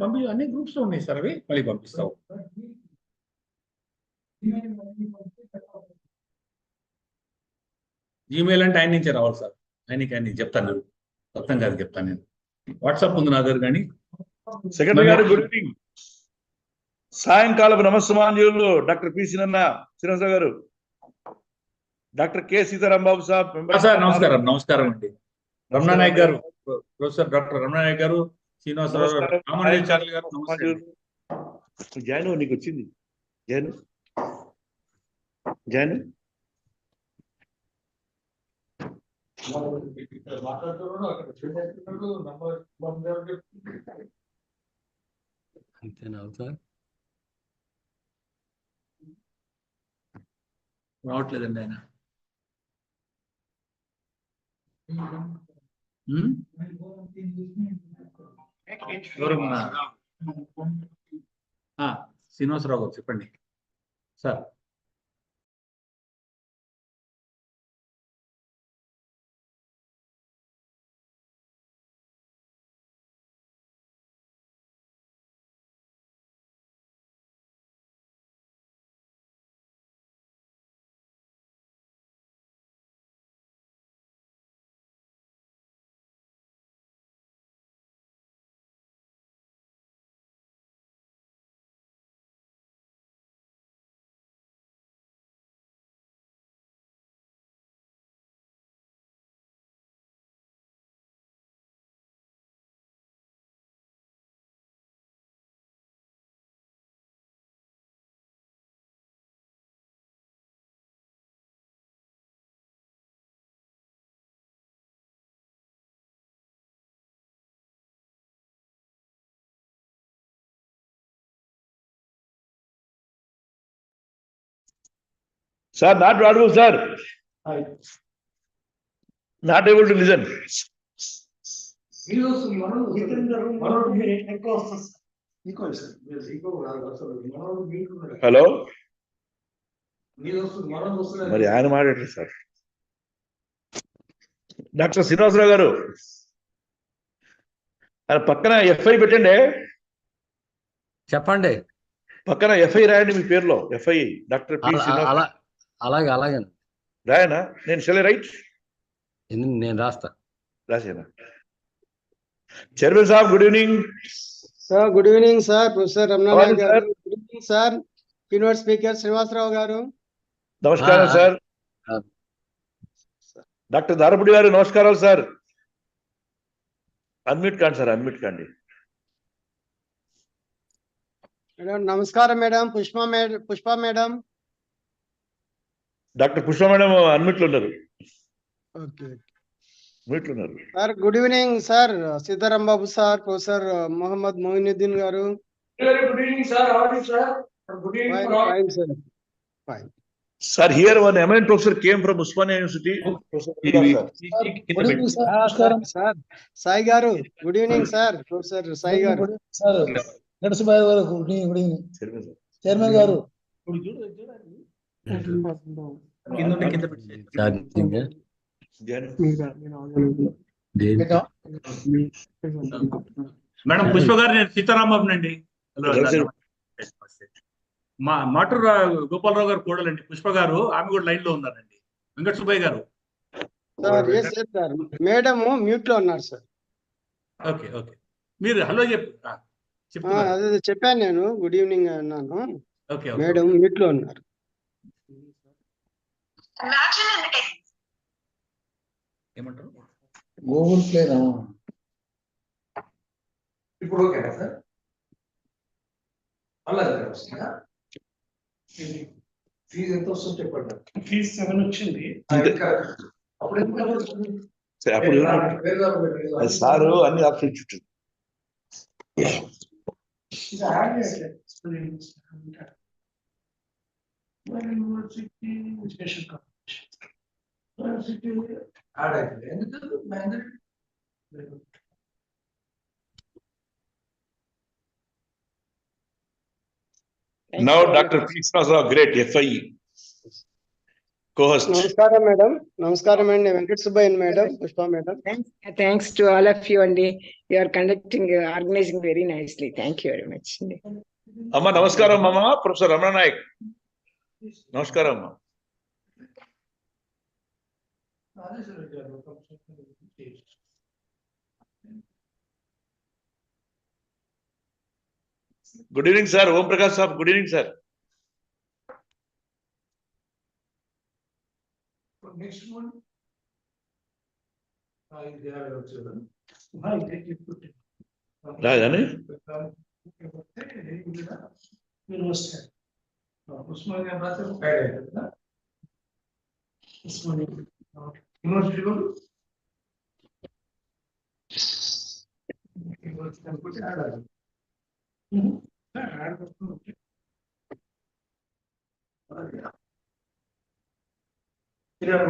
పంపి అన్ని గ్రూప్స్ లో ఉన్నాయి సార్, అవి మళ్ళీ పంపిస్తావు. జీమెయిల్ అంటే ఆయన నుంచే రావాలి సార్. ఆయన చెప్తాను నేను, మొత్తం కాదు చెప్తాను నేను. వాట్సాప్ ఉంది నా దగ్గర. కానీ సెక్రటరీ గారు గుడ్ ఈవినింగ్. సాయంకాలం నమస్సమాంజలు డాక్టర్ పి శ్రీనివాసరావు గారు, డాక్టర్ కె సీతారాంబాబు సార్. నమస్కారం. నమస్కారం అండి. రమణానాయక్ గారు, ప్రొఫెసర్ డాక్టర్ రమణానాయక్ గారు, శ్రీనివాసరావు గారు, రామాచార్య గారు. జాను నీకు వచ్చింది. జాను జాను అంతేనా సార్? రావట్లేదండి ఆయన. శ్రీనివాసరావు గారు చెప్పండి sir. Sir not audible sir, not able to listen. Hello, మరి ఆయన మాట్లాడలేదు సార్. డాక్టర్ శ్రీనివాసరావు గారు, ఆయన పక్కన ఎఫ్ఐ పెట్టండి. చెప్పండి. పక్కన ఎఫ్ఐ రాయండి మీ పేరులో. ఎఫ్ఐ డాక్టర్ పి శ్రీనివాసరావు. అలాగే అలాగే రాయనా? నేను షెల్ రైట్? నేను రాస్తా. రాసేనా? Chairman sir good evening. Sir good evening sir. Professor Ramana Nayak garu good evening sir. Keynote speaker Srinivasa Rao garu నమస్కారం సార్. డాక్టర్ దారపుడి గారు నమస్కారాలు సార్. అన్మ్యూట్ కాండి సార్, అన్మ్యూట్ కాండి. మేడం నమస్కారం. Madam Pushpa madam. Doctor Pushpa madam unmute లో ఉన్నారు. ఓకే మ్యూట్ లో ఉన్నారు sir. Good evening sir. Sitaram Babu sir, professor Mohammed Moinuddin గారు. Good evening sir. How are you sir? Good evening fine sir. Fine sir. Here one eminent professor came from Osmania university. Sir Sai గారు good evening sir. Professor Sai గారు. Chairman గారు madam Pushpa గారు, నేను సీతారాంబాబు అండి. మాటూర్ గోపాలరావు గారు కూడాలండి. పుష్ప గారు ఆమె కూడా లైన్ లో ఉన్నారండి. వెంకట సుబ్బయ్య గారు. సార్ మేడం మ్యూట్ లో ఉన్నారు సార్. ఓకే ఓకే, మీరు హలో అదే చెప్పాను నేను. గుడ్ ఈవినింగ్ అన్నాను. ఓకే, మేడం మ్యూట్ లో ఉన్నారు. ఏమంటారు? గూగుల్ ప్లే ఇప్పుడు ఓకేనా సార్? ఫీజు ఎంత వస్తుంది చెప్పండి. ఫీజు 7 వచ్చింది. అప్పుడు సారు అన్ని ఆప్షన్ చుట్టూ Now Dr. P. Srivastava, great FIE. Co-host. నమస్కారం మేడం. నమస్కారం అండి. Venkata Subbaiah madam, Pushpa madam. Thanks to all of you, and you are organizing very nicely. Thank you very much. Amma namaskaram mama, Professor Ramana Naik. Namaskaram amma. Good evening, sir. Om Prakash sir. Good evening, sir. Next one. They are children. Rajani? University.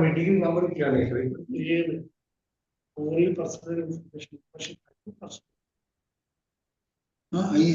Meeting number क्या नहीं है ये पूरी personal information हाँ ये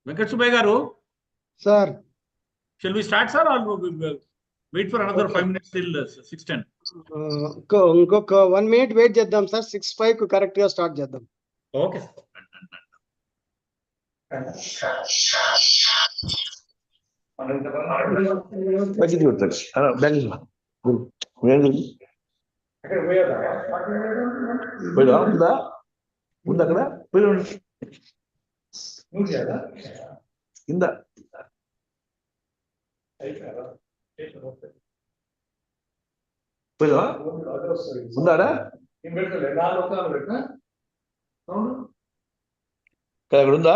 Venkat Subbai garu, sir shall we start, sir, or we'll wait for another 5 minutes till 6:10? ఇంకొక 1 minute wait చేద్దాం sir. 6:05 కు కరెక్ట్ గా స్టార్ట్ చేద్దాం. Okay. Bagi di hotel. Bagi. Beda, bunda kada? Beda. Inda. Beda. Bunda ada? Kada bunda?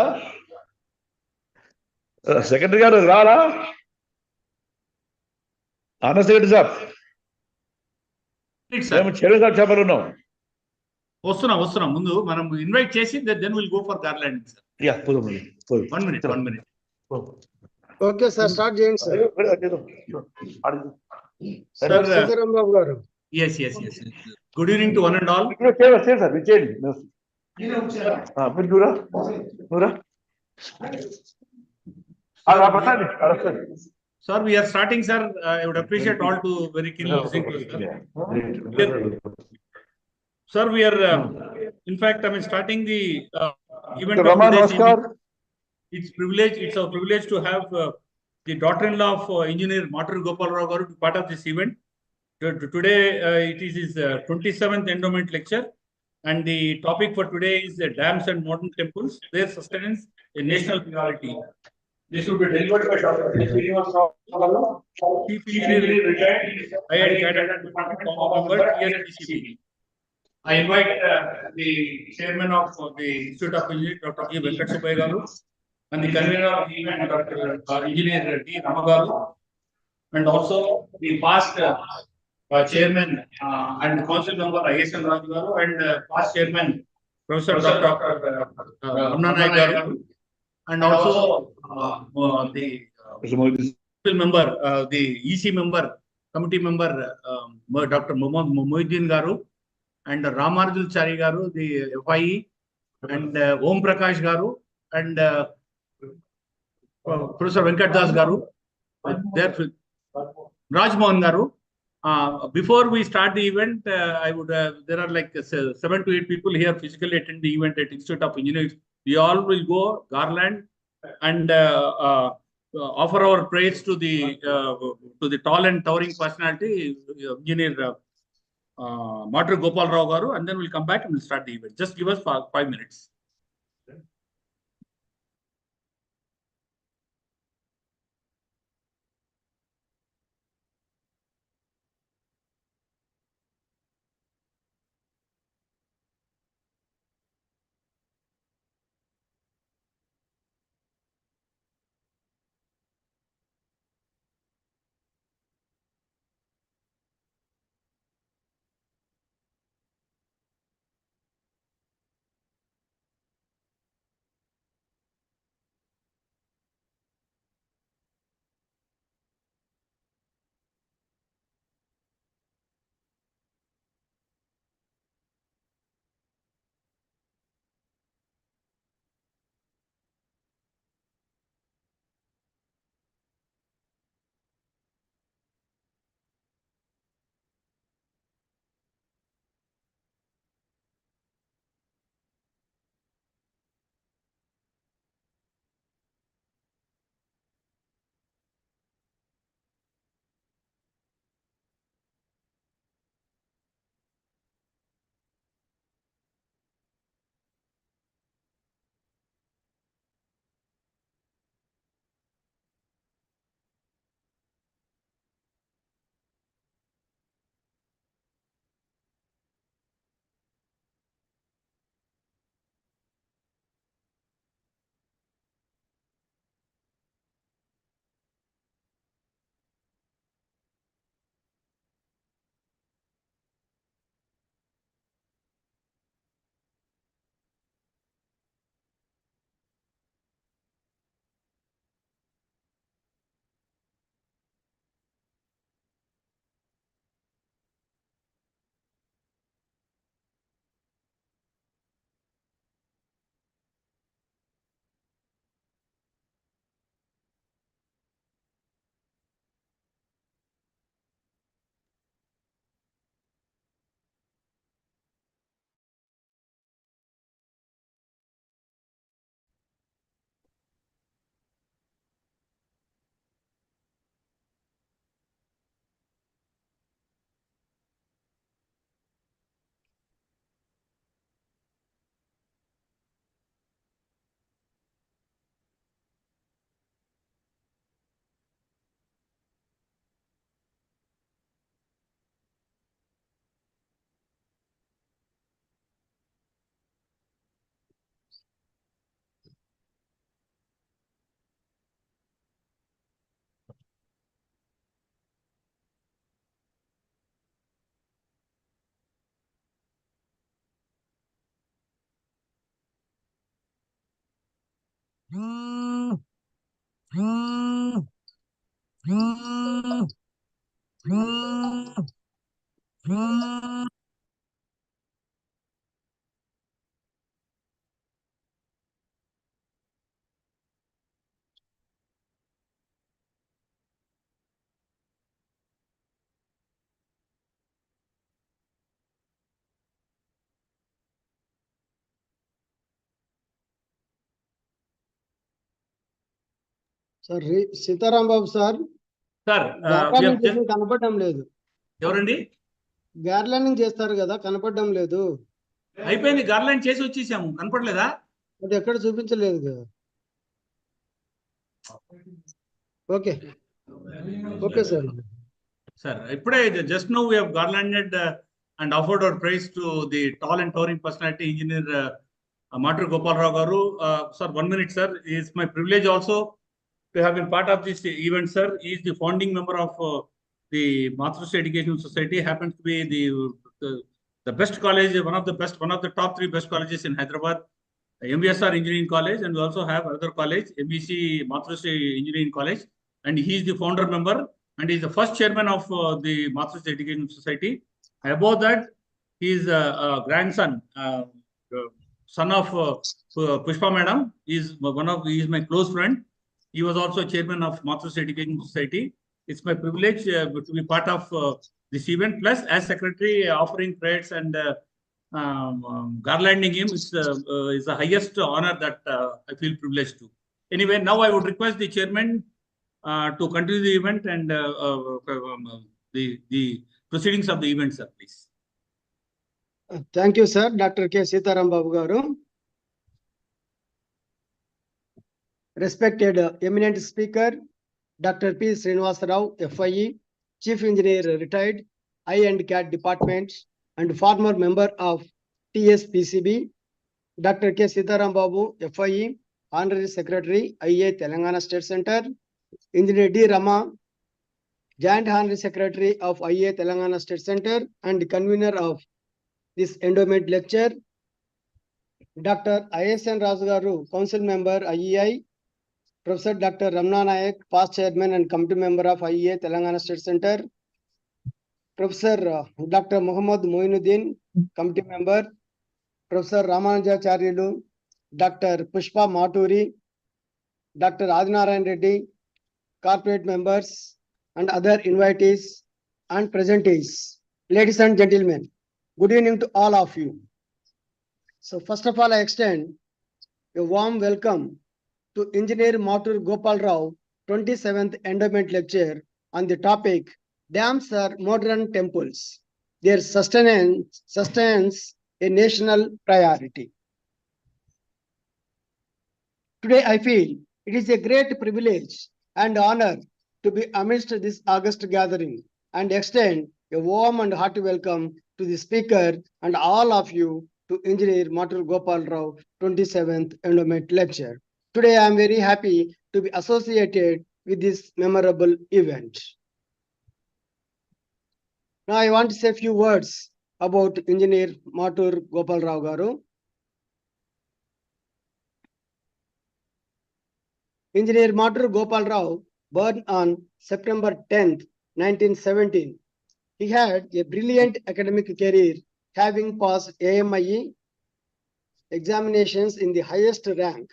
Secretary garu rala? Ana secretary sir. మేము చెరువు sir చెప్పరు వస్తున్నాం ముందు మనం ఇన్వైట్ చేసి then will go for car landing sir. Yeah పోదాం. 1 minute. Okay sir, start చేయండి sir. Sir, Sitarama Babu garu. yes. Good evening to one and all. Sir విచేయండి. మీరు చూరా నువ్వురా. Sir, we are starting, sir. I would appreciate all to very keenly listen to us, sir. Sir, we are, in fact, I mean, starting the event of today's evening. It's our privilege to have the daughter-in-law of engineer MATUR GOPAL garu part of this event. Today, it is his 27th endowment lecture, and the topic for today is dams and modern temples, their sustenance, a national priority. This will be delivered by Dr. Chief Engineer retired, IIT cadet, member, TSPCB. I invite the chairman of the Institute of Engineering, Dr. G. Venkat Subbai garu, and the convener of the event, Dr. Engineer D. Ramagaru, and also the past chairman and council member ISN Raju garu, and past chairman Professor Dr. Ramana Naik garu, and also the member, the EC member, committee member, Dr. Mohiddin garu, and Ramarjulchari garu, the FIE, and Om Prakash garu, and Professor Venkat Das garu, Rajmohan garu. Before we start the event, I would there are like 7 to 8 people here physically attend the event at Institute of Engineering. We all will go garland and offer our praise to the tall and towering personality, Engineer MATUR GOPAL RAO garu, and then we'll come back and we'll start the event. Just give us 5 minutes. Sir Sitaram Babu sir Sir, garlanding చేసి కనపడడం లేదు. ఎవరండి? Garlanding చేస్తారు కదా, కనపడడం లేదు. అయిపోయింది, garland చేసి వచ్చేసాము, కనపడలేదా? అది ఎక్కడ చూపించలేదు కదా. Okay okay sir. Sir, ఇప్పుడే just now we have garlanded and offered our praise to the tall and towering personality, Engineer MATUR GOPAL RAO garu. Sir, 1 minute, sir. It's my privilege also to have been part of this event, sir. He is the founding member of the MATUR Educational Society. Happens to be the best college, one of the top 3 best colleges in Hyderabad. MBSR Engineering College, and we also have another college, MBC MATUR Engineering College, and he is the founder member, and he is the first chairman of the MATUR Education Society. Above that, he is a grandson, son of Pushpa Madam. He is my close friend. He was also chairman of MATUR Education Society. It's my privilege to be part of this event, plus as secretary, offering prayers and garlanding him is the highest honor that I feel privileged to. Anyway, now I would request the chairman to continue the event and the proceedings of the event, sir, please. Thank you, sir. Dr. K. Sitaram Babu garu. Respected eminent speaker, Dr. P. Srinivasa Rao, FIE, Chief Engineer retired, I and CAT Department, and former member of TSPCB, Dr. K. Sitaram Babu, FIE, Honorary Secretary, IA Telangana State Center, Engineer D. Rama, Joint Honorary Secretary of IA Telangana State Center and convener of this endowment lecture, Dr. ISN Raju garu, Council Member, IEI, Professor Dr. Ramna Nayak, past chairman and committee member of IEA Telangana State Center. Professor Dr. Muhammad Moinuddin, committee member. Professor Ramanujacharyalu, Dr. Pushpa Maturi, Dr. Adinarayan Reddy, corporate members and other invitees and presentees. Ladies and gentlemen, good evening to all of you. So first of all, I extend a warm welcome to Engineer MATUR GOPAL RAO 27th Endowment Lecture on the topic Dams are Modern Temples. Their sustenance a national priority. Today I feel it is a great privilege and honor to be amidst this august gathering and extend a warm and hearty welcome to the speaker and all of you to Engineer MATUR GOPAL RAO 27th Endowment Lecture. Today, I am very happy to be associated with this memorable event. Now, I want to say a few words about Engineer MATUR GOPAL RAO garu. Engineer MATUR GOPAL RAO, born on September 10th, 1917. He had a brilliant academic career, having passed AMIE examinations in the highest rank.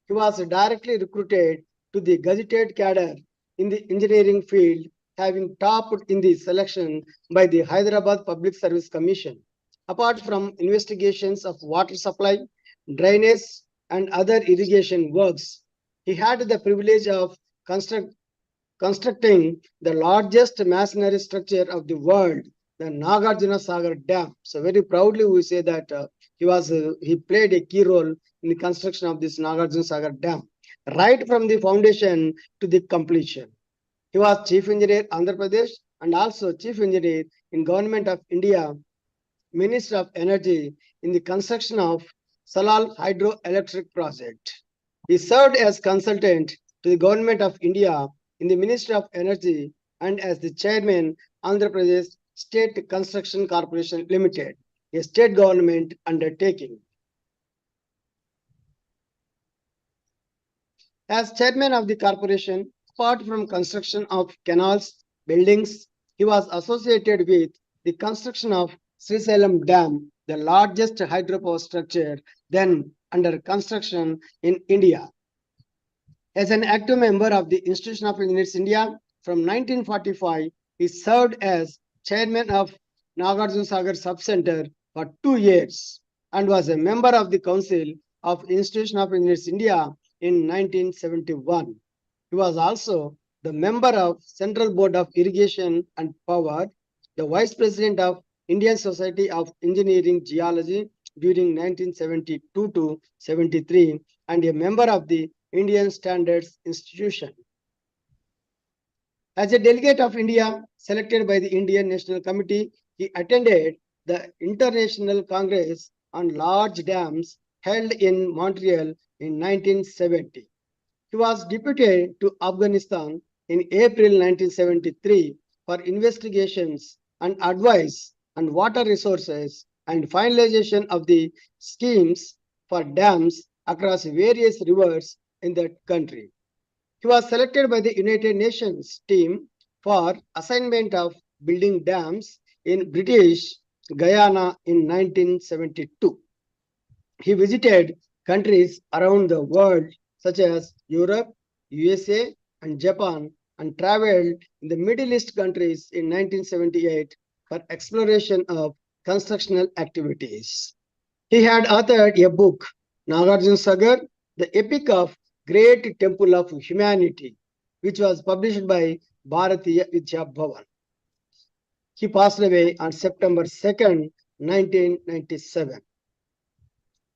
He was directly recruited to the gazetted cadre in the engineering field, having topped in the selection by the Hyderabad Public Service Commission. Apart from investigations of water supply, drainage, and other irrigation works, he had the privilege of constructing the largest masonry structure of the world, the Nagarjuna Sagar Dam. So very proudly we say that he played a key role in the construction of this Nagarjuna Sagar Dam, right from the foundation to the completion. He was Chief Engineer Andhra Pradesh and also Chief Engineer in Government of India, Minister of Energy in the construction of Salal Hydroelectric Project. He served as consultant to the Government of India in the Ministry of Energy and as the Chairman, Andhra Pradesh State Construction Corporation Limited, a state government undertaking. As chairman of the corporation, apart from construction of canals, buildings, he was associated with the construction of Srisailam Dam, the largest hydropower structure then under construction in India. As an active member of the Institution of Engineers India, from 1945, he served as chairman of Nagarjuna Sagar Subcenter for 2 years and was a member of the Council of Institution of Engineers India in 1971. He was also the member of Central Board of Irrigation and Power, the Vice President of Indian Society of Engineering Geology during 1972 to 73, and a member of the Indian Standards Institution. As a delegate of India selected by the Indian National Committee, he attended the International Congress on Large Dams held in Montreal in 1970. He was deputed to Afghanistan in April 1973 for investigations and advice on water resources and finalization of the schemes for dams across various rivers in that country. He was selected by the United Nations team for assignment of building dams in British Guyana in 1972. He visited countries around the world such as Europe, USA, and Japan, and traveled in the Middle East countries in 1978 for exploration of constructional activities. He had authored a book, Nagarjuna Sagar, the Epic of Great Temple of Humanity, which was published by Bharatiya Vidya Bhavan. He passed away on September 2nd, 1997.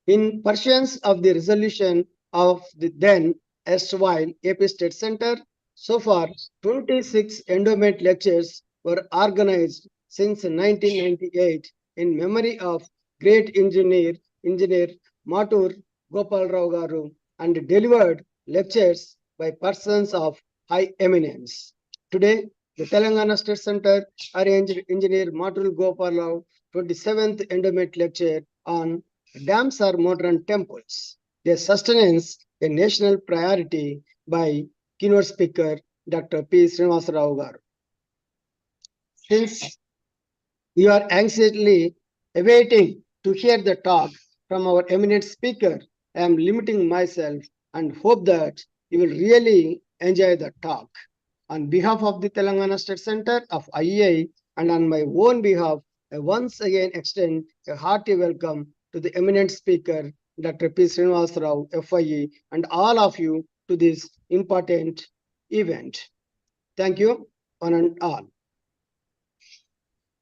In pursuance of the resolution of the then erstwhile AP State Center, so far 26 endowment lectures were organized since 1998 in memory of great engineer MATUR GOPAL Rao Garu and delivered lectures by persons of high eminence. Today, the Telangana State Center arranged Engineer MATUR GOPAL Rao 27th endowment lecture on dams are modern temples. Their sustenance a national priority by keynote speaker Dr. P. Srinivasa Rao Garu. Since you are anxiously awaiting to hear the talk from our eminent speaker, I am limiting myself and hope that you will really enjoy the talk. On behalf of the Telangana State Center of IEI and on my own behalf, I once again extend a hearty welcome to the eminent speaker, Dr. P. Srinivasa Rao, FIE, and all of you to this important event. Thank you, one and all.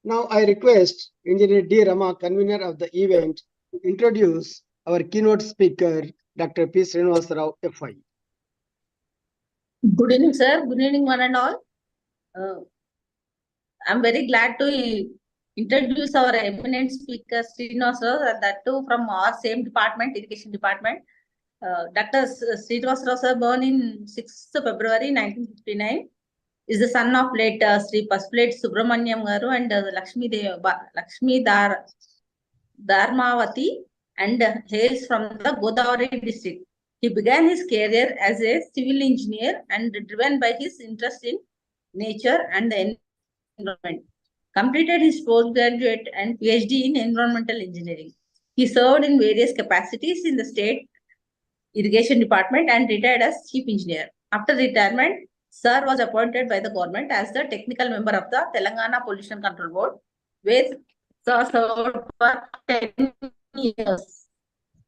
Now I request Engineer D. Rama, convener of the event, to introduce our keynote speaker, Dr. P. Srinivasa Rao, FIE. Good evening, sir. Good evening, one and all. I'm very glad to introduce our eminent speaker, Srinivasa Rao, and that too from our same department, Education Department. Dr. Srinivasa Rao, sir, born in 6th February 1959, is the son of late Sri Pasplate Subramanyam Garu and Lakshmi Dharmavati, and hails from the Godavari district. He began his career as a civil engineer and driven by his interest in nature and the environment. Completed his postgraduate and PhD in environmental engineering. He served in various capacities in the state irrigation department and retired as chief engineer. After retirement, Sir was appointed by the government as the technical member of the Telangana Pollution Control Board, where Sir served for 10 years.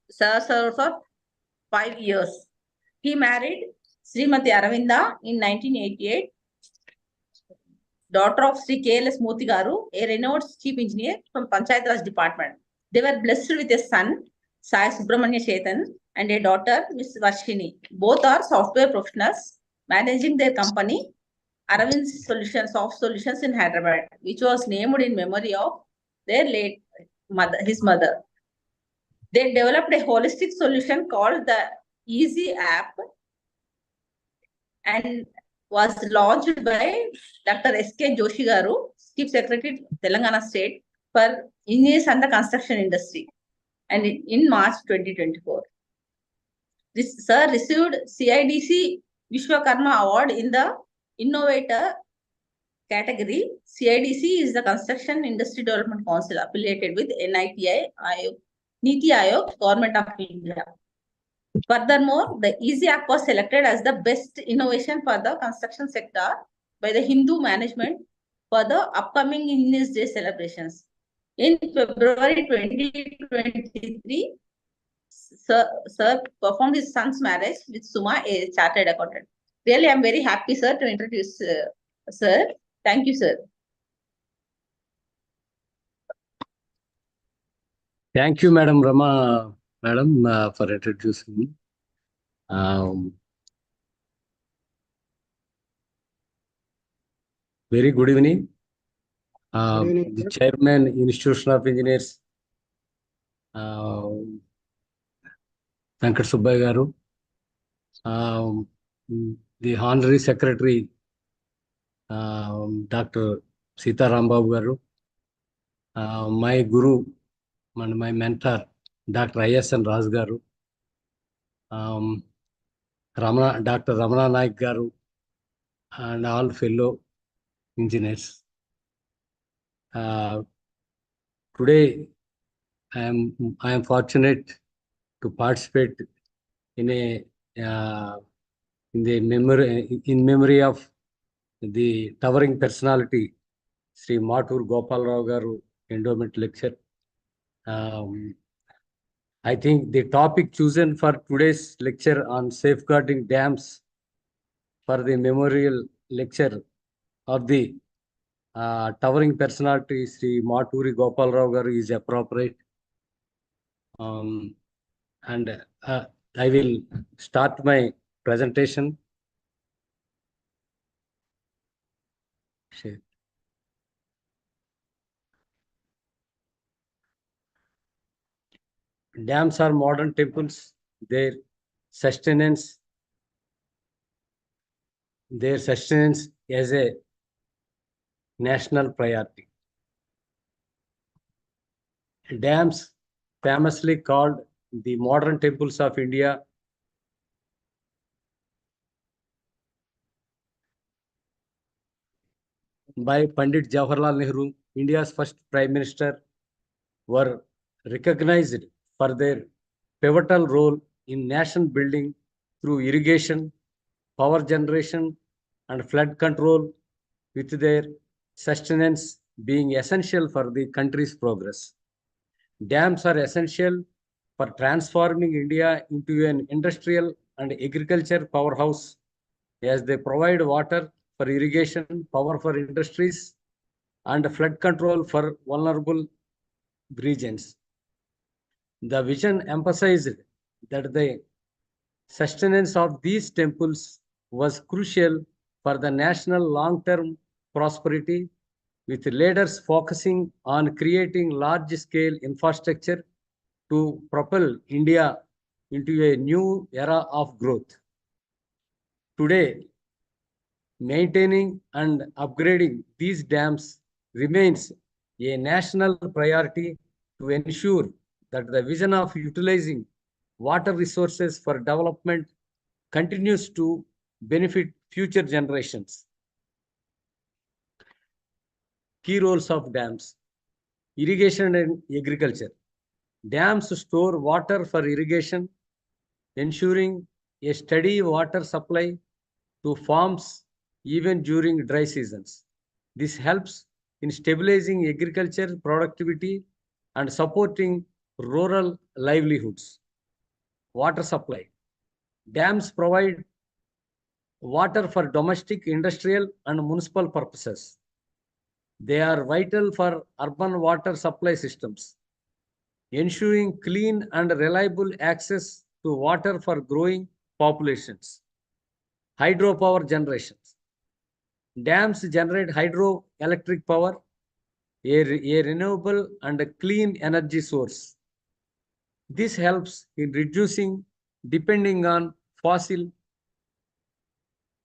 Sir served for 5 years. He married Srimati Aravinda in 1988, daughter of Sri K.L.S. Moti Garu, a renowned chief engineer from Panchayat Raj department. They were blessed with a son, Sai Subramanya Chetan, and a daughter, Miss Varshini. Both are software professionals managing their company, Aravind Solutions, Soft Solutions in Hyderabad, which was named in memory of their late mother, his mother. They developed a holistic solution called the Easy App and was launched by Dr. S.K. Joshi Garu, Chief Secretary, Telangana State, for engineers and the construction industry, and in March 2024. This sir received CIDC Vishwakarma Award in the Innovator category. CIDC is the Construction Industry Development Council affiliated with Niti Aayog, Government of India. Furthermore, the Easy App was selected as the best innovation for the construction sector by the Hindu management for the upcoming Engineers Day celebrations. In February 2023, Sir performed his son's marriage with Suma, a chartered accountant. Really, I'm very happy, sir, to introduce Sir. Thank you, sir. Thank you, Madam Rama, for introducing me. Very good evening. Good evening, The sir. Chairman, Institution of Engineers, Venkat Subbaiah Garu, the Honorary Secretary, Dr. Sita Rambabu Garu, my Guru and my mentor, Dr. I.S.N. Raj Garu, Dr. Ramana Naik Garu, and all fellow engineers. Today, I am fortunate to participate in memory of the towering personality, Sri MATUR GOPAL Rao Garu Endowment Lecture. I think the topic chosen for today's lecture on safeguarding dams for the memorial lecture of the towering personality Sri Maturi Gopal Rao garu is appropriate. And I will start my presentation. Share. Dams are modern temples. Their sustenance as a national priority. Dams, famously called the modern temples of India, by Pandit Jawaharlal Nehru, India's first Prime Minister, were recognized for their pivotal role in nation building through irrigation, power generation, and flood control, with their sustenance being essential for the country's progress. Dams are essential for transforming India into an industrial and agriculture powerhouse, as they provide water for irrigation, power for industries, and flood control for vulnerable regions. The vision emphasized that the sustenance of these temples was crucial for the national long-term prosperity, with leaders focusing on creating large-scale infrastructure to propel India into a new era of growth. Today, maintaining and upgrading these dams remains a national priority to ensure that the vision of utilizing water resources for development continues to benefit future generations. Key roles of dams: irrigation and agriculture. Dams store water for irrigation, ensuring a steady water supply to farms even during dry seasons. This helps in stabilizing agriculture productivity and supporting rural livelihoods. Water supply. Dams provide water for domestic, industrial, and municipal purposes. They are vital for urban water supply systems, ensuring clean and reliable access to water for growing populations. Hydropower generation. Dams generate hydroelectric power, a renewable and a clean energy source. This helps in reducing depending on fossil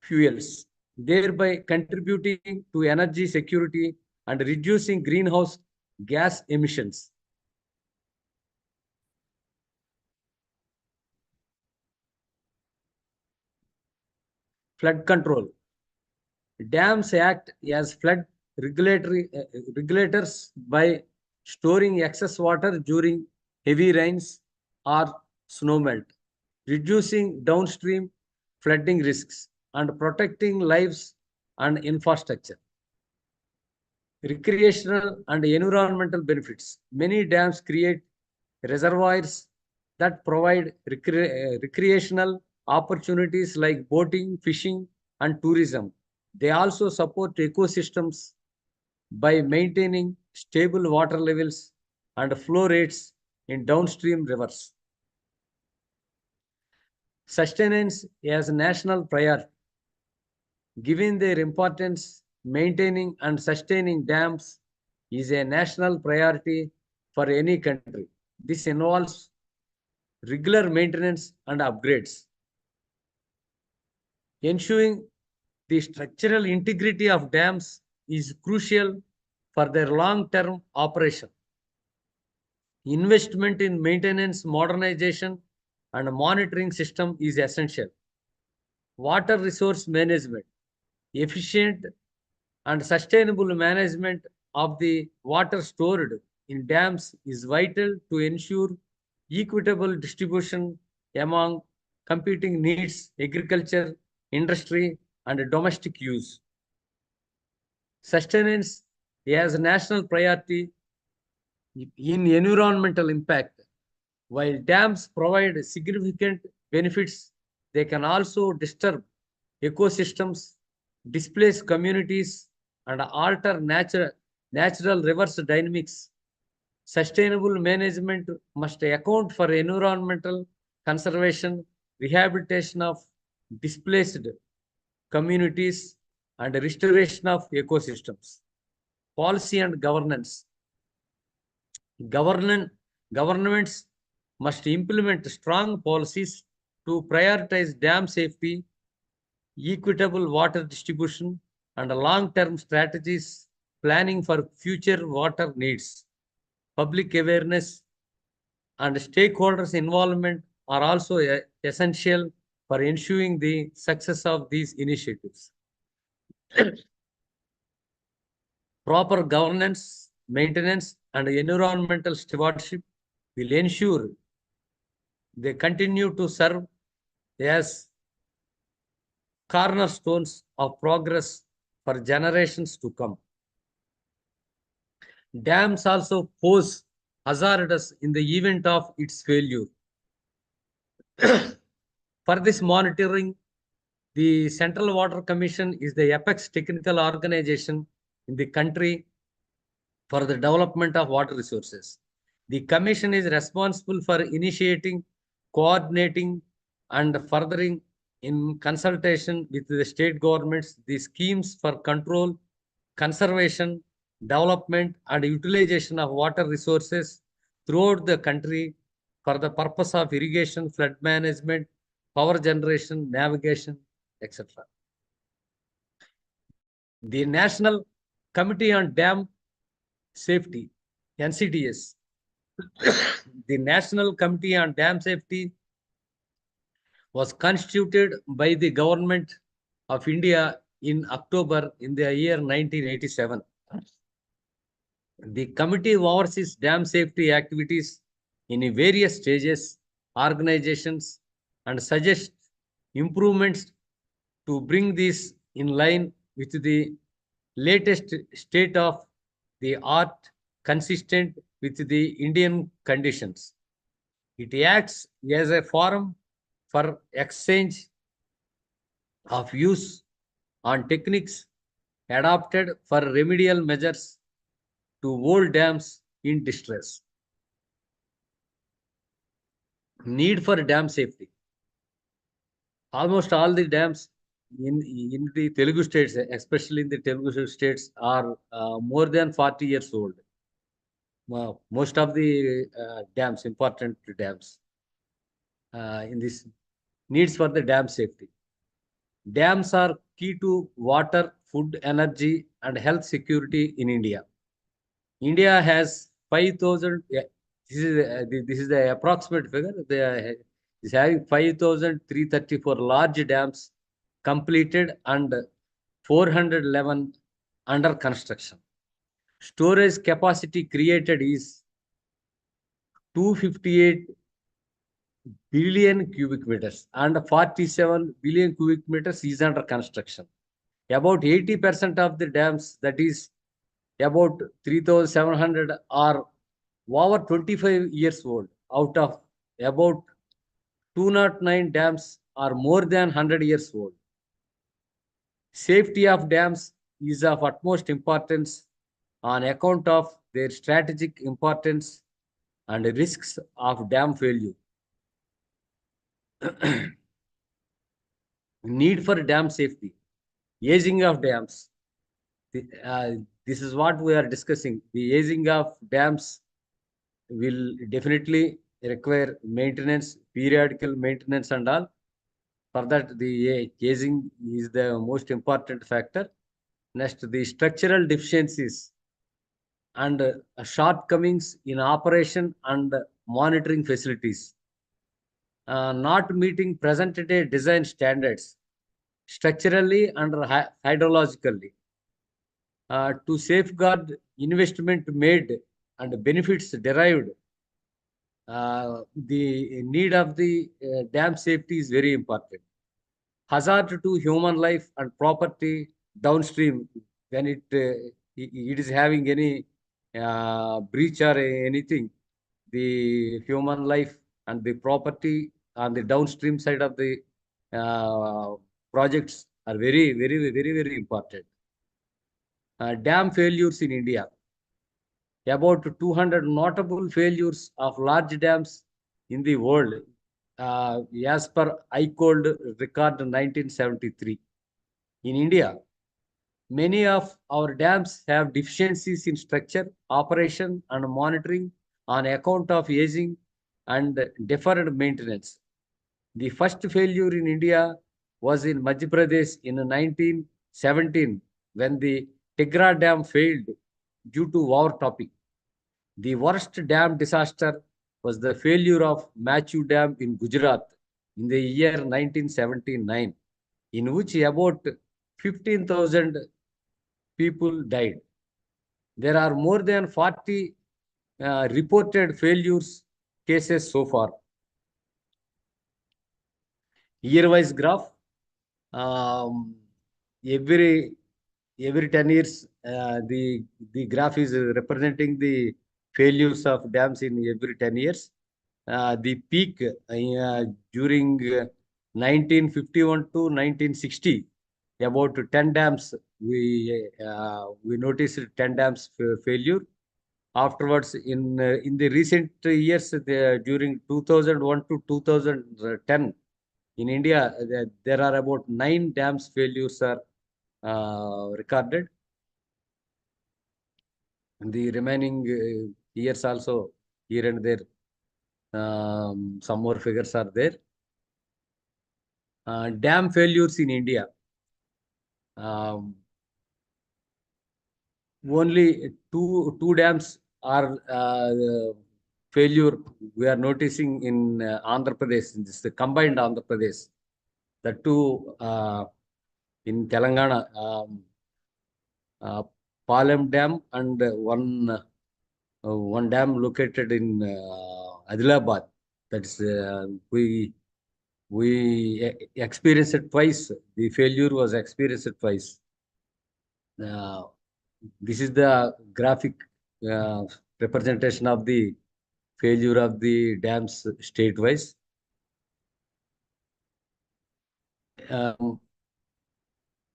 fuels, thereby contributing to energy security and reducing greenhouse gas emissions. Flood control. Dams act as flood regulators by storing excess water during heavy rains or snowmelt, reducing downstream flooding risks and protecting lives and infrastructure. Recreational and environmental benefits. Many dams create reservoirs that provide recreational opportunities like boating, fishing, and tourism. They also support ecosystems by maintaining stable water levels and flow rates in downstream rivers. Sustenance as a national priority. Given their importance, maintaining and sustaining dams is a national priority for any country. This involves regular maintenance and upgrades. Ensuring the structural integrity of dams is crucial for their long-term operation. Investment in maintenance, modernization, and monitoring system is essential. Water resource management. Efficient and sustainable management of the water stored in dams is vital to ensure equitable distribution among competing needs, agriculture, industry, and domestic use. Sustenance as a national priority in environmental impact. While dams provide significant benefits, they can also disturb ecosystems, displace communities, and alter natural reverse dynamics. Sustainable management must account for environmental conservation, rehabilitation of displaced communities, and restoration of ecosystems. Policy and governance. Governments must implement strong policies to prioritize dam safety, equitable water distribution, and long-term strategies planning for future water needs. Public awareness and stakeholders' involvement are also essential for ensuring the success of these initiatives. Proper governance, maintenance, and environmental stewardship will ensure they continue to serve as cornerstones of progress for generations to come. Dams also pose hazards in the event of its failure. For this monitoring, the Central Water Commission is the apex technical organization in the country for the development of water resources. The Commission is responsible for initiating, coordinating, and furthering in consultation with the state governments the schemes for control, conservation, development, and utilization of water resources throughout the country for the purpose of irrigation, flood management, power generation, navigation, etc. The National Committee on Dam Safety, NCDS. The National Committee on Dam Safety was constituted by the Government of India in October in the year 1987. The committee oversees dam safety activities in various stages, organizations, and suggests improvements to bring this in line with the latest state of the art consistent with the Indian conditions. It acts as a forum for exchange of views on techniques adopted for remedial measures to old dams in distress. Need for dam safety. Almost all the dams in the Telugu states, especially in the Telugu states, are more than 40 years old. Most of the dams, important dams, in this needs for the dam safety. Dams are key to water, food, energy, and health security in India. India has 5,000. This is the approximate figure. They is having 5,334 large dams completed and 411 under construction. Storage capacity created is 258 billion cubic meters and 47 billion cubic meters is under construction. About 80% of the dams, that is about 3,700, are over 25 years old. Out of about 209 dams are more than 100 years old. Safety of dams is of utmost importance on account of their strategic importance and risks of dam failure. Need for dam safety. Aging of dams. This is what we are discussing. The aging of dams will definitely require maintenance, periodical maintenance and all. For that, the aging is the most important factor. Next, the structural deficiencies and shortcomings in operation and monitoring facilities. Not meeting present-day design standards, structurally and hydrologically. To safeguard investment made and benefits derived, the need of the dam safety is very important. Hazard to human life and property downstream when it is having any breach or anything, the human life and the property on the downstream side of the projects are very important. Dam failures in India. About 200 notable failures of large dams in the world, as per ICOLD record 1973. In India, many of our dams have deficiencies in structure, operation, and monitoring on account of aging and deferred maintenance. The first failure in India was in Madhya Pradesh in 1917 when the Tigra Dam failed due to overtopping. The worst dam disaster was the failure of MATUR Dam in Gujarat in the year 1979, in which about 15,000 people died. There are more than 40 reported failures cases so far. Year-wise graph. Every 10 years, the graph is representing the failures of dams in every 10 years. The peak during 1951 to 1960, about 10 dams, we noticed 10 dams failure. Afterwards, in the recent years, during 2001 to 2010, in India, there are about 9 dams failures are recorded. And the remaining years also, here and there, some more figures are there. Dam failures in India. Only two dams are failure we are noticing in Andhra Pradesh. This is the combined Andhra Pradesh. The two in Telangana, Palem Dam and one dam located in Adilabad. That's we experienced it twice. The failure was experienced twice. This is the graphic representation of the failure of the dams state-wise.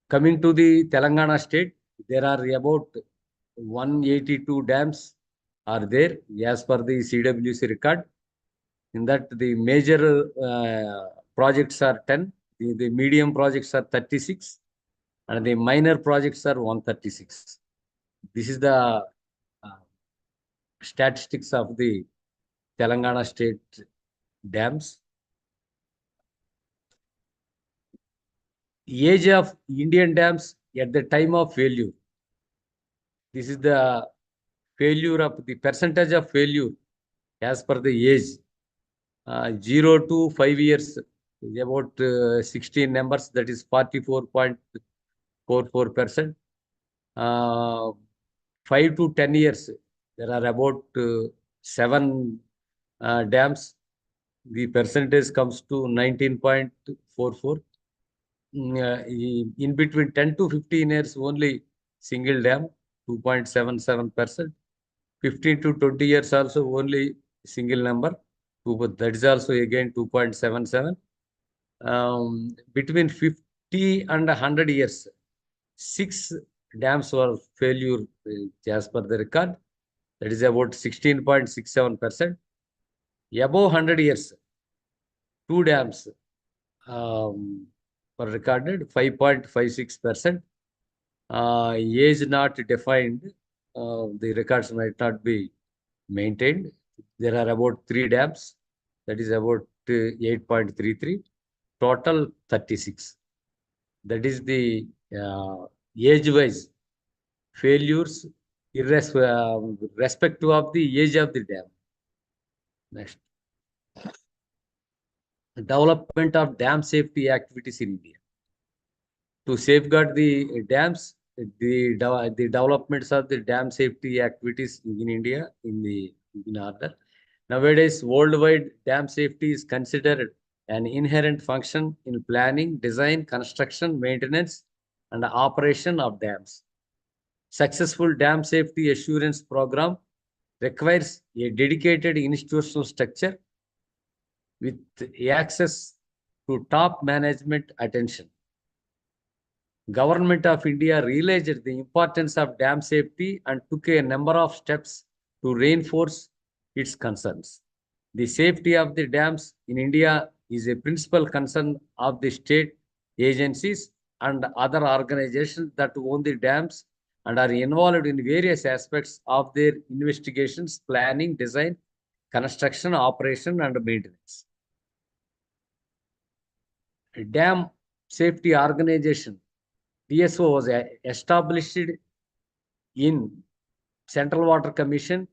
Coming to the Telangana state, there are about 182 dams are there as per the CWC record. In that, the major projects are 10, the medium projects are 36, and the minor projects are 136. This is the statistics of the Telangana state dams. Age of Indian dams at the time of failure. This is the failure of the percentage of failure as per the age. 0 to 5 years, about 16 numbers, that is 44.44%. 5 to 10 years, there are about 7 dams. The percentage comes to 19.44. In between 10 to 15 years, only single dam, 2.77%. 15 to 20 years also only single number, that is also again 2.77. Between 50 and 100 years, 6 dams were failure as per the record. That is about 16.67%. Above 100 years, 2 dams were recorded, 5.56%. Age not defined, the records might not be maintained. There are about 3 dams, that is about 8.33. Total 36. That is the age-wise failures irrespective of the age of the dam. Next. Development of dam safety activities in India. To safeguard the dams, the developments of the dam safety activities in India in order. Nowadays, worldwide, dam safety is considered an inherent function in planning, design, construction, maintenance, and operation of dams. Successful dam safety assurance program requires a dedicated institutional structure with access to top management attention. Government of India realized the importance of dam safety and took a number of steps to reinforce its concerns. The safety of the dams in India is a principal concern of the state agencies and other organizations that own the dams and are involved in various aspects of their investigations, planning, design, construction, operation, and maintenance. A Dam Safety Organization, DSO, was established in Central Water Commission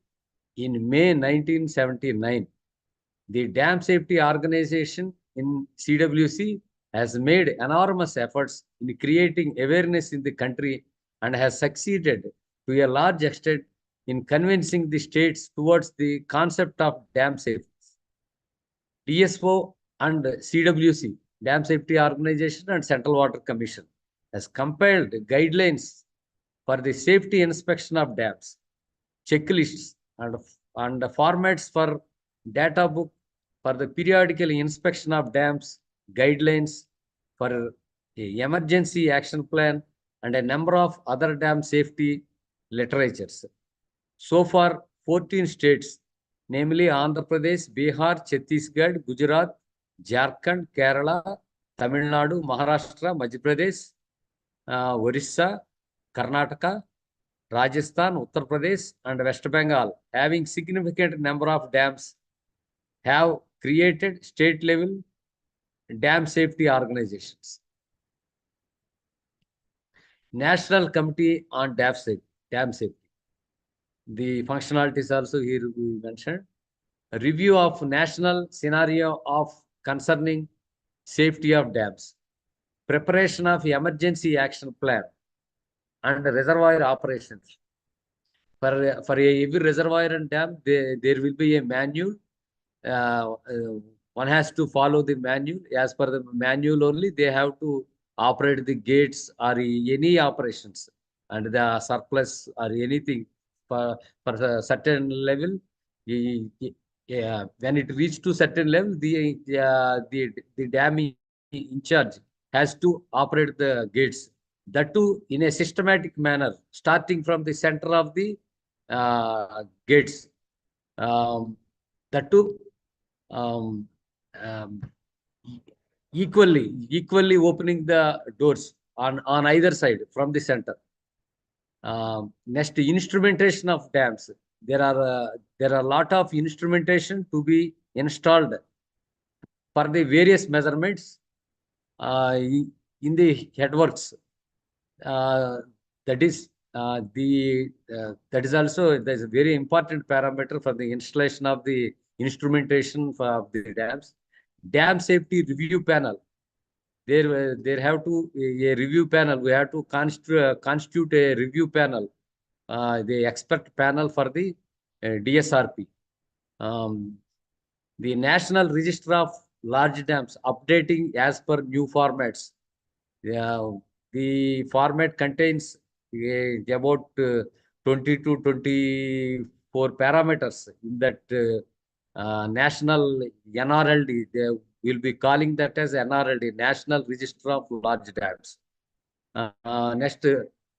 in May 1979. The Dam Safety Organization in CWC has made enormous efforts in creating awareness in the country and has succeeded to a large extent in convincing the states towards the concept of dam safety. DSO and CWC, Dam Safety Organization and Central Water Commission, has compiled guidelines for the safety inspection of dams, checklists, and formats for data book for the periodical inspection of dams, guidelines for a emergency action plan, and a number of other dam safety literatures. So far, 14 states, namely Andhra Pradesh, Bihar, Chhattisgarh, Gujarat, Jharkhand, Kerala, Tamil Nadu, Maharashtra, Madhya Pradesh, Orissa, Karnataka, Rajasthan, Uttar Pradesh, and West Bengal, having significant number of dams, have created state-level dam safety organizations. National Committee on Dam Safety. The functionalities also here we mentioned. A review of national scenario of concerning safety of dams. Preparation of emergency action plan and reservoir operations. For every reservoir and dam, there will be a manual. One has to follow the manual. As per the manual only, they have to operate the gates or any operations and the surplus or anything for a certain level. When it reaches to certain level, the dam in charge has to operate the gates. That too in a systematic manner, starting from the center of the gates. That too equally opening the doors on either side from the center. Next, instrumentation of dams. There are a lot of instrumentation to be installed for the various measurements in the headworks. That is also there's a very important parameter for the installation of the instrumentation for the dams. Dam safety review panel. There have to a review panel. We have to constitute a review panel, the expert panel for the DSRP. The National Register of Large Dams updating as per new formats. The format contains about 20 to 24 parameters in that national NRLD. They will be calling that as NRLD, National Register of Large Dams. Next,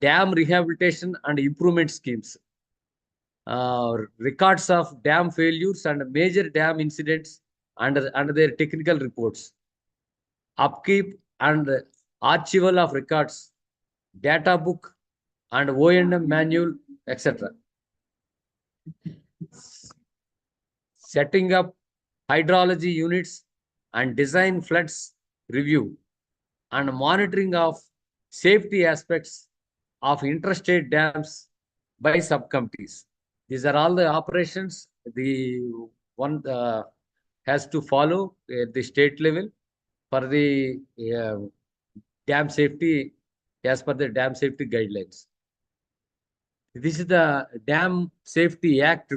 dam rehabilitation and improvement schemes. Records of dam failures and major dam incidents under their technical reports. Upkeep and archival of records, data book and O&M manual, etc. Setting up hydrology units and design floods review and monitoring of safety aspects of interstate dams by subcommittees. These are all the operations the one has to follow at the state level for the dam safety as per the Dam Safety Guidelines. This is the Dam Safety Act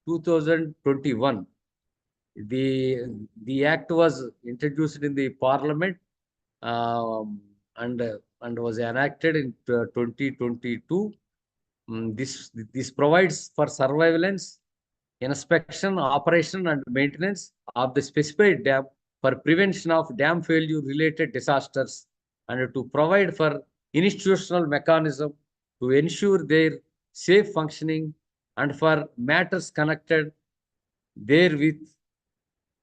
2021. The act was introduced in the Parliament and was enacted in 2022. This provides for surveillance, inspection, operation, and maintenance of the specified dam for prevention of dam failure related disasters and to provide for institutional mechanism to ensure their safe functioning and for matters connected therewith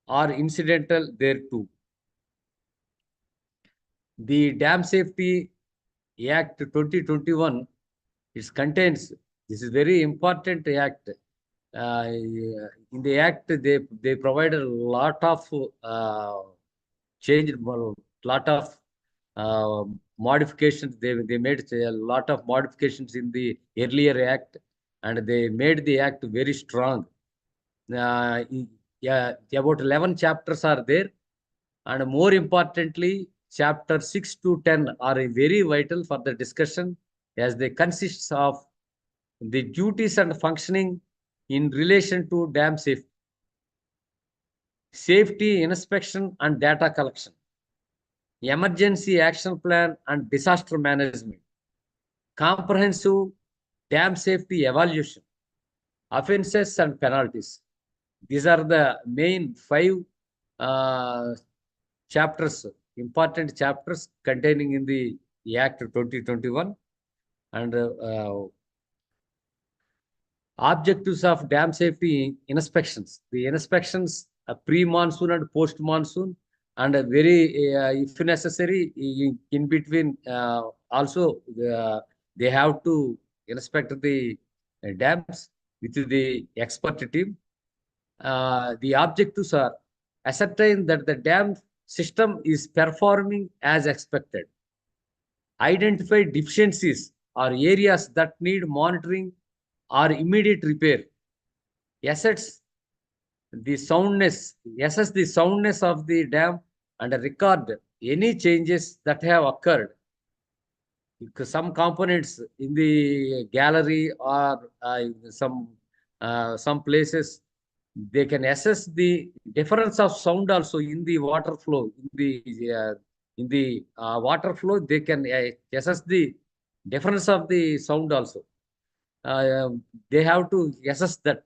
or incidental thereto. The Dam Safety Act 2021, it contains, this is very important act. In the act, they provided a lot of change, lot of modifications. They made a lot of modifications in the earlier act, and they made the act very strong. Yeah, about 11 chapters are there, and more importantly, chapter 6 to 10 are very vital for the discussion, as they consist of the duties and functioning in relation to dam safety inspection and data collection, emergency action plan and disaster management, comprehensive dam safety evaluation, offenses and penalties. These are the main 5 chapters, important chapters containing in the Act 2021. And objectives of dam safety inspections. The inspections pre-monsoon and post-monsoon, and if necessary, in between also they have to inspect the dams with the expert team. The objectives are ascertain that the dam system is performing as expected, identify deficiencies or areas that need monitoring or immediate repair, assess the soundness of the dam, and record any changes that have occurred. Because some components in the gallery or some places, they can assess the difference of sound also in the water flow. In the water flow, they can assess the difference of the sound also. They have to assess that.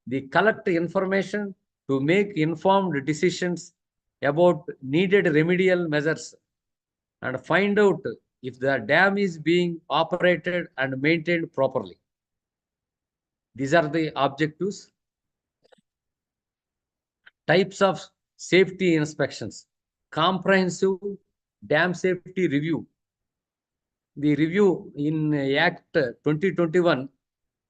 They collect information to make informed decisions about needed remedial measures and find out if the dam is being operated and maintained properly. These are the objectives. Types of safety inspections. Comprehensive dam safety review. The review in Act 2021,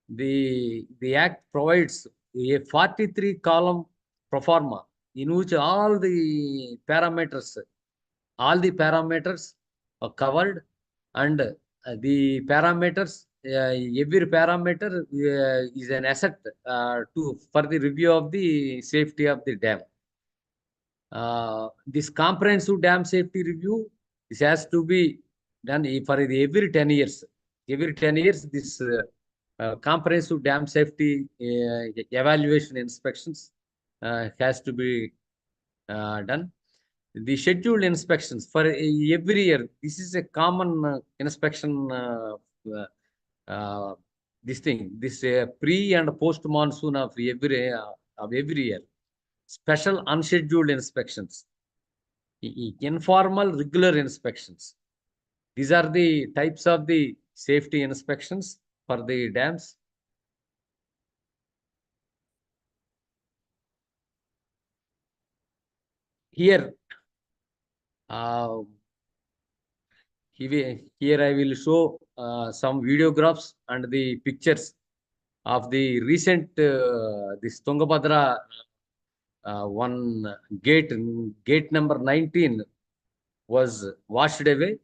the Act provides a 43-column pro forma in which all the parameters are covered, and the parameters, every parameter is an asset for the review of the safety of the dam. This comprehensive dam safety review, this has to be done for every 10 years. Every 10 years, this comprehensive dam safety evaluation inspections has to be done. The scheduled inspections for every year. This is a common inspection. This pre and post monsoon of every year. Special unscheduled inspections. Informal regular inspections. These are the types of the safety inspections for the dams. Here, here I will show some videographs and the pictures of the recent this Tungabhadra one gate number 19 was washed away.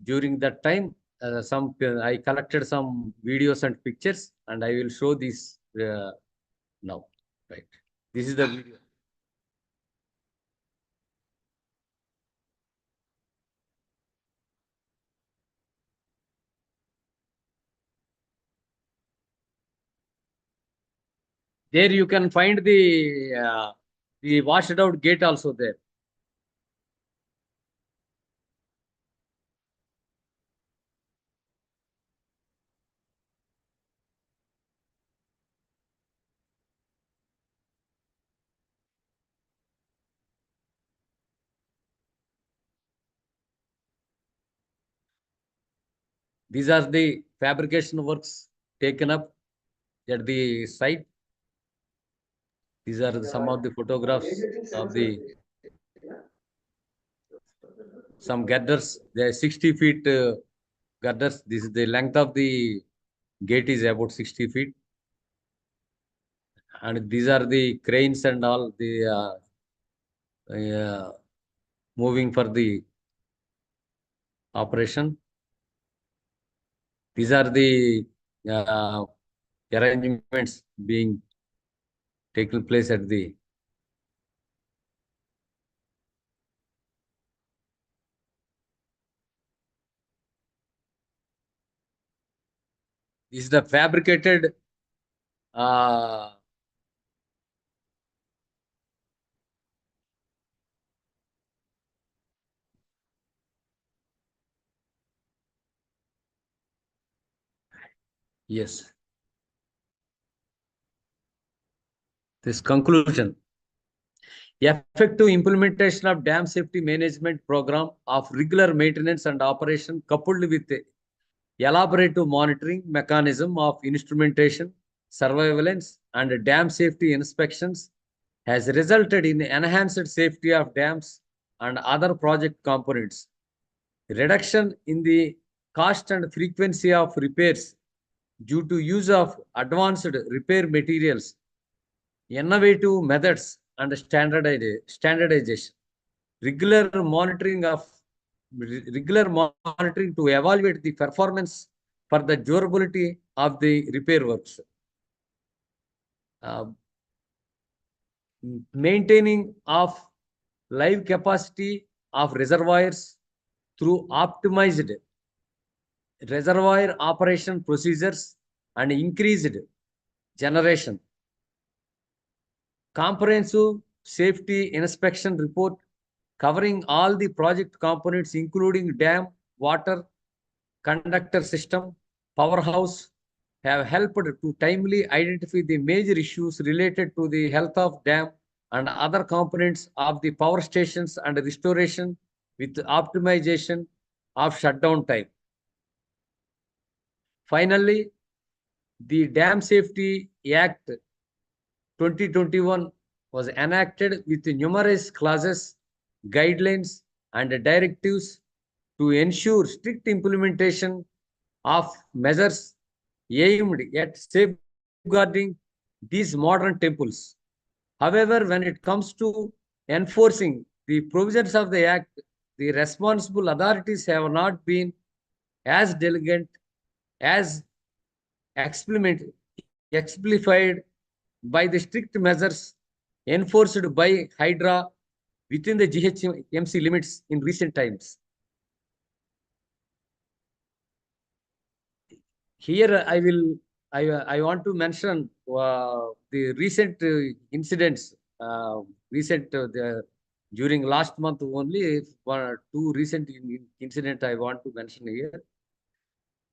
During that time, I collected some videos and pictures, and I will show this now. Right, this is the video. There you can find the washed out gate also there. These are the fabrication works taken up at the site. These are some of the photographs of the some girders. They are 60 feet girders. This is the length of the gate is about 60 feet. And these are the cranes and all the moving for the operation. These are the arrangements being taken place at the this is the fabricated yes. This conclusion. Effective implementation of dam safety management program of regular maintenance and operation coupled with elaborative monitoring mechanism of instrumentation, surveillance, and dam safety inspections has resulted in enhanced safety of dams and other project components, reduction in the cost and frequency of repairs due to use of advanced repair materials, innovative methods, and standardization, regular monitoring to evaluate the performance for the durability of the repair works. Maintaining of live capacity of reservoirs through optimized reservoir operation procedures and increased generation. Comprehensive safety inspection report covering all the project components including dam, water, conductor system, powerhouse have helped to timely identify the major issues related to the health of dam and other components of the power stations and restoration with optimization of shutdown time. Finally, the Dam Safety Act 2021 was enacted with numerous clauses, guidelines, and directives to ensure strict implementation of measures aimed at safeguarding these modern temples. However, when it comes to enforcing the provisions of the Act, the responsible authorities have not been as diligent as exemplified by the strict measures enforced by Hydra within the GHMC limits in recent times. Here I want to mention the recent incidents. During last month only, two recent incidents I want to mention here.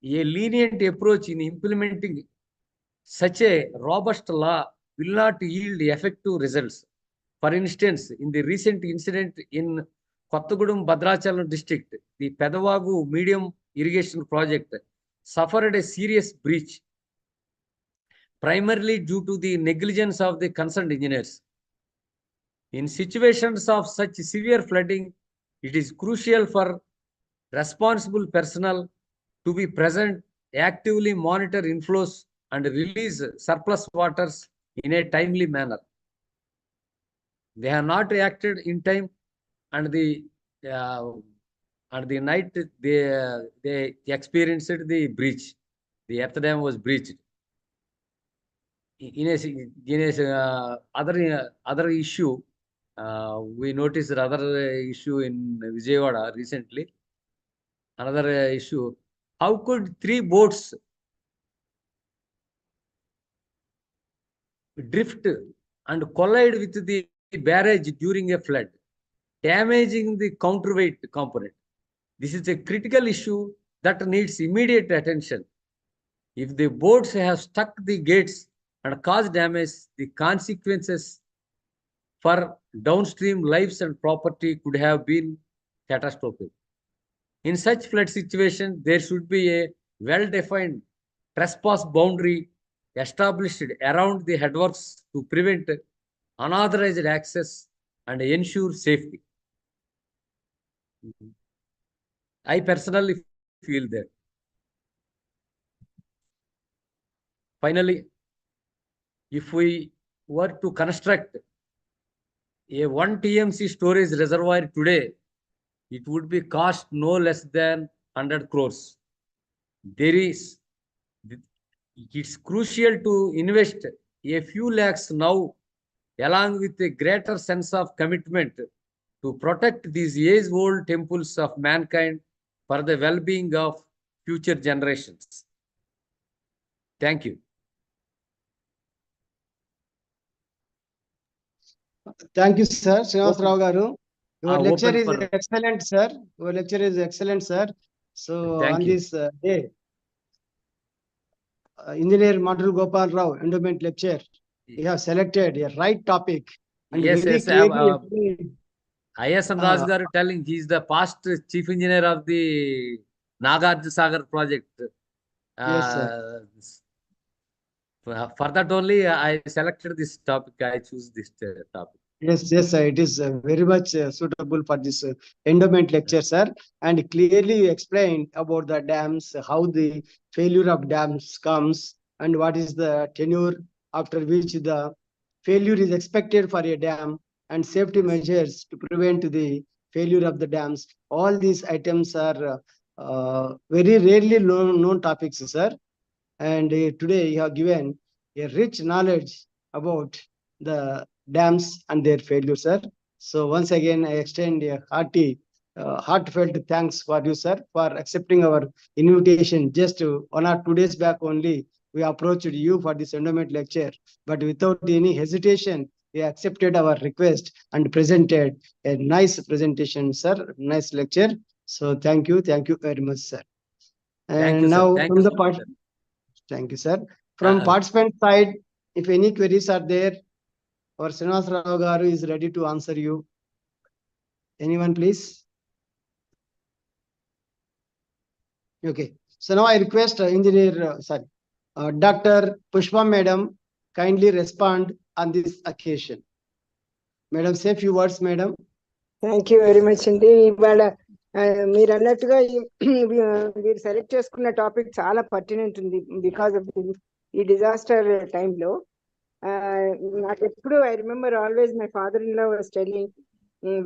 A lenient approach in implementing such a robust law will not yield effective results. For instance, in the recent incident in Kottagudem Bhadrachalam district, the Pedavagu medium irrigation project suffered a serious breach, primarily due to the negligence of the concerned engineers. In situations of such severe flooding, it is crucial for responsible personnel to be present, actively monitor inflows, and release surplus waters in a timely manner. They have not reacted in time, and the night they experienced the breach. The earth dam was breached. In a other issue, we noticed another issue in Vijayawada recently. Another issue: how could 3 boats drift and collide with the barrage during a flood, damaging the counterweight component? This is a critical issue that needs immediate attention. If the boats have stuck the gates and caused damage, the consequences for downstream lives and property could have been catastrophic. In such flood situation, there should be a well-defined trespass boundary established around the headworks to prevent unauthorized access and ensure safety. I personally feel that. Finally, if we were to construct a 1 TMC storage reservoir today, it would be cost no less than 100 crores. It's crucial to invest a few lakhs now, along with a greater sense of commitment to protect these age-old temples of mankind for the well-being of future generations. Thank you. Thank you, sir. Srinivas Rao garu. Your lecture Open is for- excellent, sir. Your lecture is excellent, sir. So Thank on you. this day, Engineer MATUR GOPAL Rao Endowment lecture, you have selected a right topic and Yes, very yes, clearly explained. ISN Raju garu telling he is the past chief engineer of the Nagarjuna Sagar project. Yes, sir. For that only I selected this topic. I choose this topic. Yes, yes, sir. It is very much suitable for this endowment lecture, sir. And clearly you explained about the dams, how the failure of dams comes, and what is the tenure after which the failure is expected for a dam, and safety measures to prevent the failure of the dams. All these items are very rarely known topics, sir. And today you have given a rich knowledge about the dams and their failure, sir. So once again, I extend a heartfelt thanks for you, sir, for accepting our invitation. Just 1 or 2 days back only, we approached you for this endowment lecture, but without any hesitation, you accepted our request and presented a nice presentation, sir, nice lecture. So thank you very much, sir. Thank And you, sir. now Thank from you the so part. much, sir. Thank you, sir. From participant side, if any queries are there, our Srinivas Rao garu is ready to answer you. Anyone, please? Okay. So now I request Dr. Pushpa Madam, kindly respond on this occasion. Madam, say a few words, madam. Thank you very much అండి. ఇవాళ మీరు అన్నట్టుగా మీరు select చేసుకున్న topic చాలా pertinent ఉంది because of ఈ disaster టైంలో. నాకు ఎప్పుడు I remember always my father in law was telling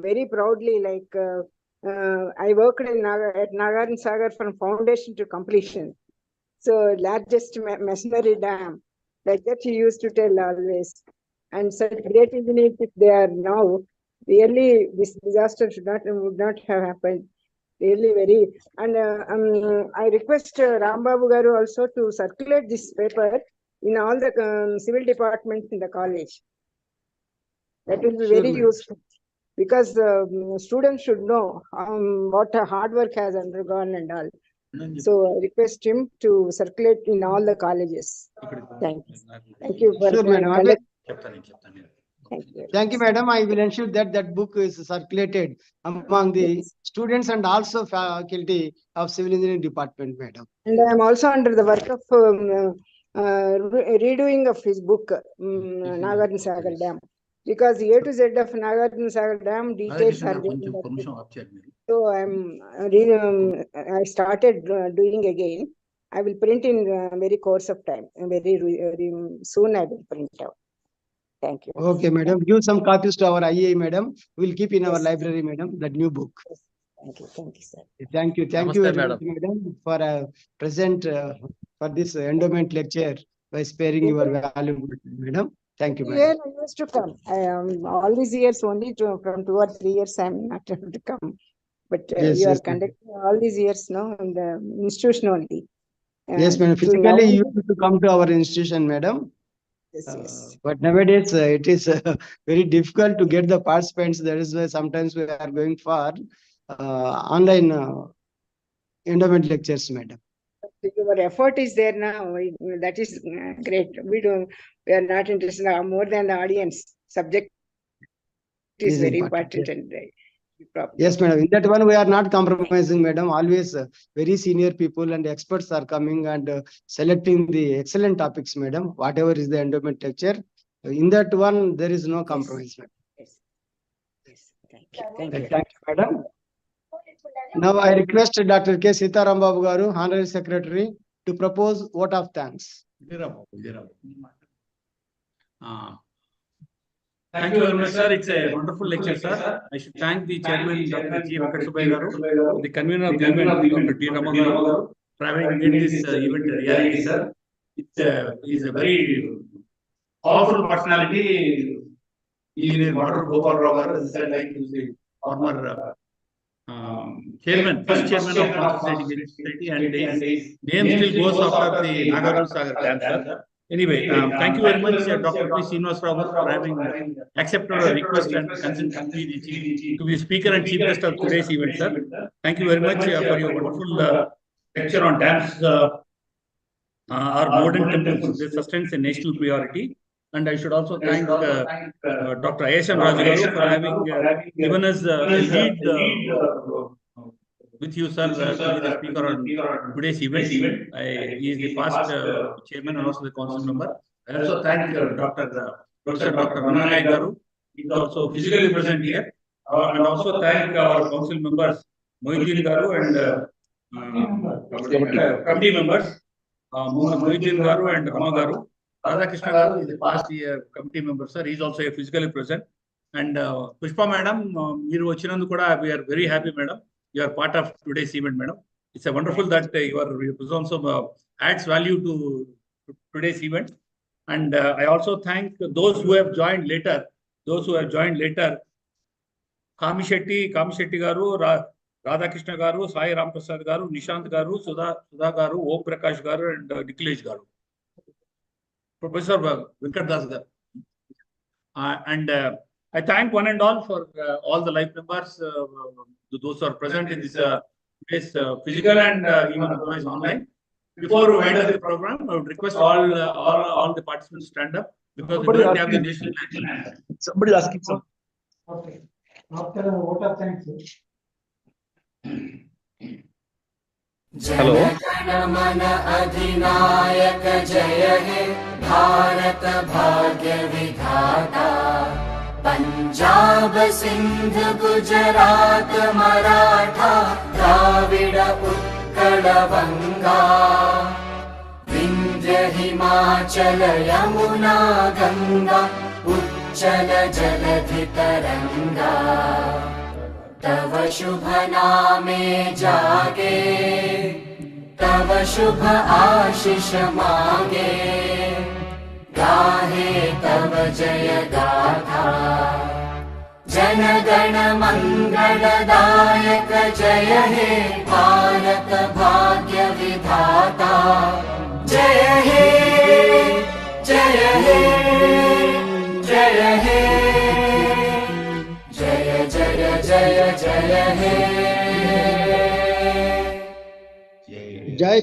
very proudly like I worked in at Nagarjuna Sagar from foundation to completion. So largest machinery dam, like that he used to tell always. And such great engineers, if they are now, really this disaster would not have happened. Really very. And I request Rambabu garu also to circulate this paper in all the civil departments in the college. That will be Sure, very madam. useful, because students should know what hard work has undergone and all. So I request him to circulate in all the colleges. Thank you. Thank you for Sure, madam. Thank you. Thank you, madam. I will ensure that that book is circulated among the students and also faculty of civil engineering department, madam. And I am also under the work of redoing of his book, Nagarjuna Sagar Dam, because A to Z of Nagarjuna Sagar Dam details are there in that book. So I started doing again. I will print in very course of time. Very soon I will print out. Thank you. Okay, madam. Give some copies to our IAI, madam. We'll keep in our Yes. library, madam, that new book. Thank you. Thank you, sir. Thank you. Thank you Namaste, very much, madam, for present for this endowment lecture by sparing your valuable time, madam. Thank you, madam. Yeah, I used to come. I am all these years only from 2 or 3 years I am not able to come. But Yes, you yes, are conducting all these years now in the institution only. Yes, madam. To Physically, now- you used to come to our institution, madam. Yes, yes. But nowadays, it is very difficult to get the participants. That is why sometimes we are going for online endowment lectures, madam. Your effort is there now. That is great. We are not interested more than the audience. Subject is Is very important, important, and Yes, madam. In that one, we are not compromising, madam. Always very senior people and experts are coming and selecting the excellent topics, madam. Whatever is the endowment lecture, in that one, there is no compromise, madam. Yes. Yes. Thank you. Thank you. Thank you, madam. Now I request Dr. K. Sitaram Babu Garu, Honorary Secretary, to propose vote of thanks. Thank you very much, sir. It's a wonderful lecture, sir. I should thank the chairman, Dr. G. Venkatesubbai Garu, the convener of the event, Dr. D. Rama Garu, for having made this event a reality, sir. It is a very powerful personality. Engineer MATUR GOPAL Garu, as I said, like the former chairman, first chairman of Master Society, and his name still goes after the Nagarjuna Sagar camp, sir. Anyway, thank you very much, Dr. P. Srinivas Rao, for having accepted our request and consent to be the speaker and chief guest of today's event, sir. Thank you very much for your wonderful lecture on dams or modern temples. This sustains a national priority. And I should also thank Dr. Ayeshan Raju for having given us a lead with you, sir, to be the speaker on today's event. He is the past chairman and also the council member. I also thank Professor Dr. Ramana Garu. He is also physically present here. And also thank our council members, Mohiddin Garu and committee members, Mohiddin Garu and Rama Garu. Radhakrishna Garu is the past year committee member, sir. He is also physically present. And Pushpa madam, we are very happy, madam. You are part of today's event, madam. It's a wonderful that your presence also adds value to today's event. And I also thank those who have joined later. Kamishetty Garu, Radhakrishna Garu, Sai Ramprasad Garu, Nishant Garu, Sudha Garu, Om Prakash Garu, and Nikhilesh Garu. Professor Venkat Das Garu. And I thank one and all for all the live members, those who are present in this physical and even otherwise online. Before we wind up the program, I would request all the participants to stand up because we don't have the national flag. Somebody asking some. Okay. After a vote of thanks. Hello. जनगण अधिनायक जय हे भारत भाग्य विधाता पंजाब सिंध गुजरात मराठा द्राविड उत्कल बंगा विंध्य हिमाचल यमुना गंगा उच्चल जलधि तरंगा तव शुभ नामे जागे तव शुभ आशीष मांगे गाहे तव जय गाथा जन गण मंगलदायक जय हे भारत भाग्य विधाता जय हे जय हे जय हे जय जय जय जय हे Jai